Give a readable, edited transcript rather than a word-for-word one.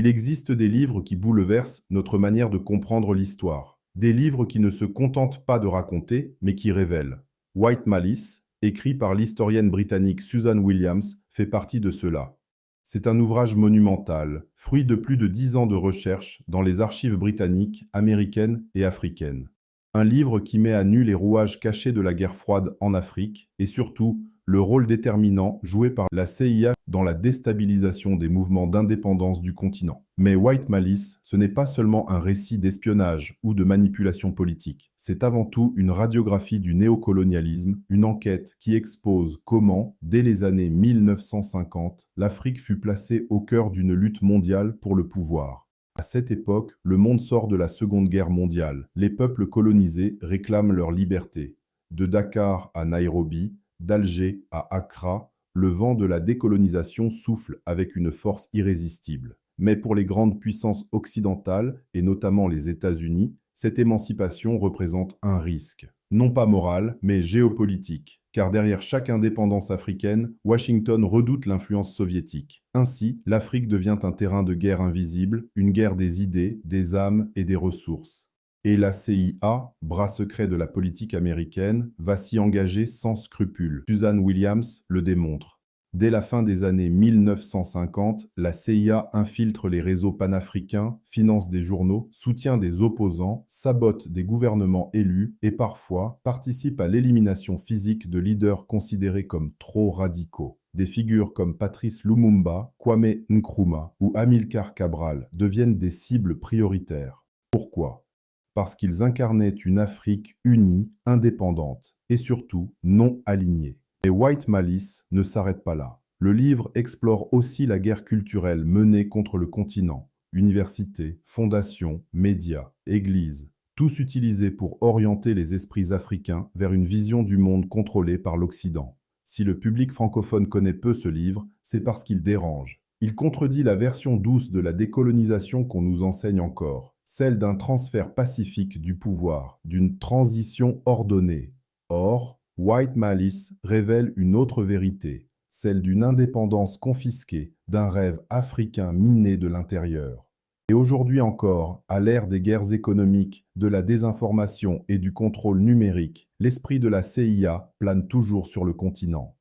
Il existe des livres qui bouleversent notre manière de comprendre l'histoire. Des livres qui ne se contentent pas de raconter, mais qui révèlent. White Malice, écrit par l'historienne britannique Susan Williams, fait partie de ceux-là. C'est un ouvrage monumental, fruit de plus de 10 ans de recherche dans les archives britanniques, américaines et africaines. Un livre qui met à nu les rouages cachés de la guerre froide en Afrique et surtout le rôle déterminant joué par la CIA dans la déstabilisation des mouvements d'indépendance du continent. Mais White Malice, ce n'est pas seulement un récit d'espionnage ou de manipulation politique. C'est avant tout une radiographie du néocolonialisme, une enquête qui expose comment, dès les années 1950, l'Afrique fut placée au cœur d'une lutte mondiale pour le pouvoir. À cette époque, le monde sort de la Seconde Guerre mondiale. Les peuples colonisés réclament leur liberté. De Dakar à Nairobi, d'Alger à Accra, le vent de la décolonisation souffle avec une force irrésistible. Mais pour les grandes puissances occidentales, et notamment les États-Unis, cette émancipation représente un risque. Non pas moral, mais géopolitique, car derrière chaque indépendance africaine, Washington redoute l'influence soviétique. Ainsi, l'Afrique devient un terrain de guerre invisible, une guerre des idées, des âmes et des ressources. Et la CIA, bras secret de la politique américaine, va s'y engager sans scrupule. Susan Williams le démontre. Dès la fin des années 1950, la CIA infiltre les réseaux panafricains, finance des journaux, soutient des opposants, sabote des gouvernements élus et parfois participe à l'élimination physique de leaders considérés comme trop radicaux. Des figures comme Patrice Lumumba, Kwame Nkrumah ou Amilcar Cabral deviennent des cibles prioritaires. Pourquoi ? Parce qu'ils incarnaient une Afrique unie, indépendante et surtout non alignée. Et White Malice ne s'arrête pas là. Le livre explore aussi la guerre culturelle menée contre le continent. Universités, fondations, médias, églises, tous utilisés pour orienter les esprits africains vers une vision du monde contrôlée par l'Occident. Si le public francophone connaît peu ce livre, c'est parce qu'il dérange. Il contredit la version douce de la décolonisation qu'on nous enseigne encore, celle d'un transfert pacifique du pouvoir, d'une transition ordonnée. Or, White Malice révèle une autre vérité, celle d'une indépendance confisquée, d'un rêve africain miné de l'intérieur. Et aujourd'hui encore, à l'ère des guerres économiques, de la désinformation et du contrôle numérique, l'esprit de la CIA plane toujours sur le continent.